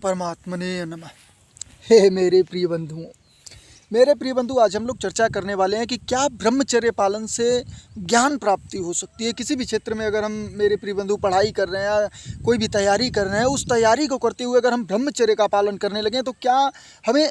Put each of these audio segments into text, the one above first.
परमात्मने नमः। हे मेरे प्रिय बंधुओं, मेरे प्रिय बंधु, आज हम लोग चर्चा करने वाले हैं कि क्या ब्रह्मचर्य पालन से ज्ञान प्राप्ति हो सकती है। किसी भी क्षेत्र में अगर हम, मेरे प्रिय बंधु, पढ़ाई कर रहे हैं या कोई भी तैयारी कर रहे हैं, उस तैयारी को करते हुए अगर हम ब्रह्मचर्य का पालन करने लगें तो क्या हमें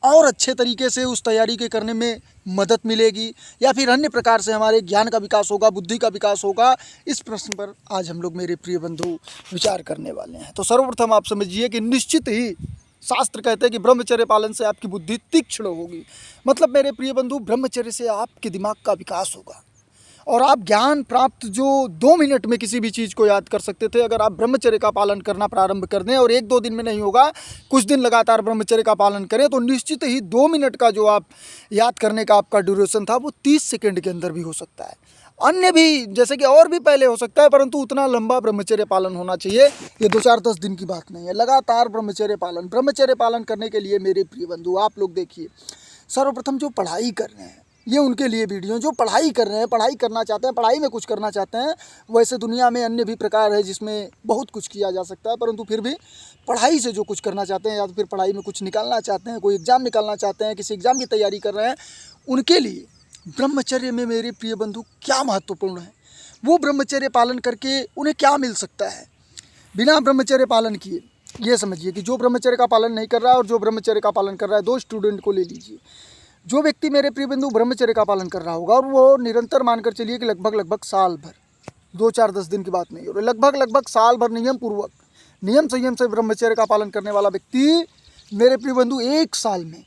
और अच्छे तरीके से उस तैयारी के करने में मदद मिलेगी या फिर अन्य प्रकार से हमारे ज्ञान का विकास होगा, बुद्धि का विकास होगा। इस प्रश्न पर आज हम लोग, मेरे प्रिय बंधु, विचार करने वाले हैं। तो सर्वप्रथम आप समझिए कि निश्चित ही शास्त्र कहते हैं कि ब्रह्मचर्य पालन से आपकी बुद्धि तीक्ष्ण होगी। मतलब मेरे प्रिय बंधु, ब्रह्मचर्य से आपके दिमाग का विकास होगा और आप ज्ञान प्राप्त जो 2 मिनट में किसी भी चीज़ को याद कर सकते थे, अगर आप ब्रह्मचर्य का पालन करना प्रारंभ कर दें, और 1-2 दिन में नहीं होगा, कुछ दिन लगातार ब्रह्मचर्य का पालन करें, तो निश्चित ही 2 मिनट का जो आप याद करने का आपका ड्यूरेशन था वो 30 सेकंड के अंदर भी हो सकता है। अन्य भी, जैसे कि और भी पहले हो सकता है, परंतु उतना लंबा ब्रह्मचर्य पालन होना चाहिए। ये 2-4-10 दिन की बात नहीं है, लगातार ब्रह्मचर्य पालन करने के लिए मेरे प्रिय बंधु, आप लोग देखिए, सर्वप्रथम जो पढ़ाई कर रहे हैं, ये उनके लिए वीडियो, जो पढ़ाई कर रहे हैं, पढ़ाई करना चाहते हैं, पढ़ाई में कुछ करना चाहते हैं। वैसे दुनिया में अन्य भी प्रकार है जिसमें बहुत कुछ किया जा सकता है, परंतु फिर भी पढ़ाई से जो कुछ करना चाहते हैं या तो फिर पढ़ाई में कुछ निकालना चाहते हैं, कोई एग्ज़ाम निकालना चाहते हैं, किसी एग्ज़ाम की तैयारी कर रहे हैं, उनके लिए ब्रह्मचर्य में, मेरे प्रिय बंधु, क्या महत्वपूर्ण है, वो ब्रह्मचर्य पालन करके उन्हें क्या मिल सकता है बिना ब्रह्मचर्य पालन किए। ये समझिए कि जो ब्रह्मचर्य का पालन नहीं कर रहा है और जो ब्रह्मचर्य का पालन कर रहा है, 2 स्टूडेंट को ले लीजिए। जो व्यक्ति, मेरे प्रिय बंधु, ब्रह्मचर्य का पालन कर रहा होगा और वो निरंतर मानकर चलिए कि लगभग साल भर, 2-4-10 दिन की बात नहीं हो रही, लगभग साल भर नियम पूर्वक, नियम संयम से ब्रह्मचर्य का पालन करने वाला व्यक्ति, मेरे प्रिय बंधु, 1 साल में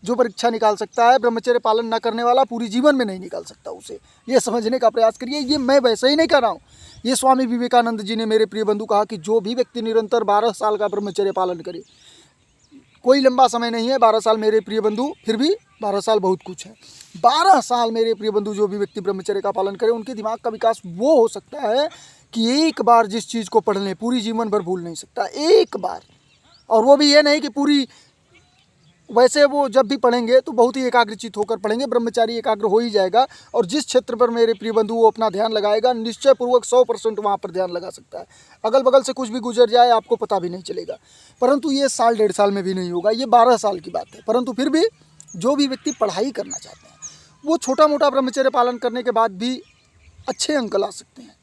जो परीक्षा निकाल सकता है, ब्रह्मचर्य पालन न करने वाला पूरी जीवन में नहीं निकाल सकता उसे। ये समझने का प्रयास करिए। ये मैं वैसे ही नहीं कर रहा हूँ, ये स्वामी विवेकानंद जी ने, मेरे प्रिय बंधु, कहा कि जो भी व्यक्ति निरंतर 12 साल का ब्रह्मचर्य पालन करे, कोई लंबा समय नहीं है 12 साल मेरे प्रिय बंधु, फिर भी 12 साल बहुत कुछ है। 12 साल मेरे प्रिय बंधु जो भी व्यक्ति ब्रह्मचर्य का पालन करे, उनके दिमाग का विकास वो हो सकता है कि एक बार जिस चीज़ को पढ़ लें, पूरी जीवन भर भूल नहीं सकता, एक बार। और वो भी ये नहीं कि पूरी, वैसे वो जब भी पढ़ेंगे तो बहुत ही एकाग्रचित होकर पढ़ेंगे, ब्रह्मचारी एकाग्र हो ही जाएगा और जिस क्षेत्र पर, मेरे प्रिय बंधु, वो अपना ध्यान लगाएगा, निश्चय पूर्वक 100% वहाँ पर ध्यान लगा सकता है। अगल बगल से कुछ भी गुजर जाए आपको पता भी नहीं चलेगा। परंतु ये साल 1.5 साल में भी नहीं होगा, ये 12 साल की बात है। परंतु फिर भी जो भी व्यक्ति पढ़ाई करना चाहते हैं, वो छोटा मोटा ब्रह्मचर्य पालन करने के बाद भी अच्छे अंक ला सकते हैं,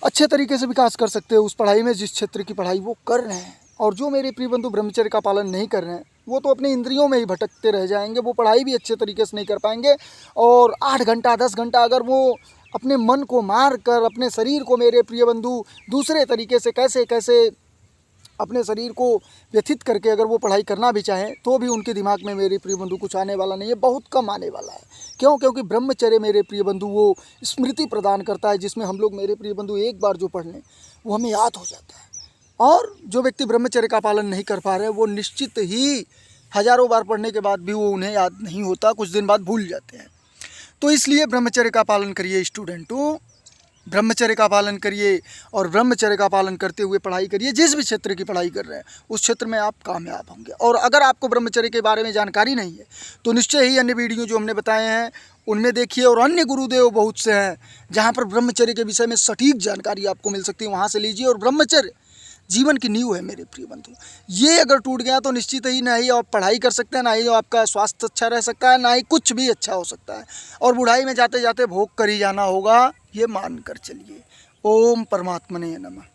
अच्छे तरीके से विकास कर सकते हैं उस पढ़ाई में, जिस क्षेत्र की पढ़ाई वो कर रहे हैं। और जो मेरे प्रिय बंधु ब्रह्मचर्य का पालन नहीं कर रहे हैं, वो तो अपनी इंद्रियों में ही भटकते रह जाएंगे, वो पढ़ाई भी अच्छे तरीके से नहीं कर पाएंगे। और 8 घंटा 10 घंटा अगर वो अपने मन को मार कर, अपने शरीर को, मेरे प्रिय बंधु, दूसरे तरीके से कैसे कैसे अपने शरीर को व्यथित करके अगर वो पढ़ाई करना भी चाहें, तो भी उनके दिमाग में, मेरे प्रिय बंधु, कुछ आने वाला नहीं है, बहुत कम आने वाला है। क्यों? क्योंकि ब्रह्मचर्य, मेरे प्रिय बंधु, वो स्मृति प्रदान करता है, जिसमें हम लोग, मेरे प्रिय बंधु, एक बार जो पढ़ लें वो हमें याद हो जाता है। और जो व्यक्ति ब्रह्मचर्य का पालन नहीं कर पा रहे हैं, वो निश्चित ही हजारों बार पढ़ने के बाद भी वो उन्हें याद नहीं होता, कुछ दिन बाद भूल जाते हैं। तो इसलिए ब्रह्मचर्य का पालन करिए स्टूडेंटों, ब्रह्मचर्य का पालन करिए और ब्रह्मचर्य का पालन करते हुए पढ़ाई करिए। जिस भी क्षेत्र की पढ़ाई कर रहे हैं उस क्षेत्र में आप कामयाब होंगे। और अगर आपको ब्रह्मचर्य के बारे में जानकारी नहीं है तो निश्चय ही अन्य वीडियो जो हमने बताए हैं उनमें देखिए, और अन्य गुरुदेव बहुत से हैं जहाँ पर ब्रह्मचर्य के विषय में सटीक जानकारी आपको मिल सकती है, वहाँ से लीजिए। और ब्रह्मचर्य जीवन की नींव है मेरे प्रिय बंधु, ये अगर टूट गया तो निश्चित ही ना ही आप पढ़ाई कर सकते हैं, ना ही आपका स्वास्थ्य अच्छा रह सकता है, ना ही कुछ भी अच्छा हो सकता है, और बुढ़ाई में जाते जाते भोग कर ही जाना होगा, ये मान कर चलिए। ओम परमात्मने नमः।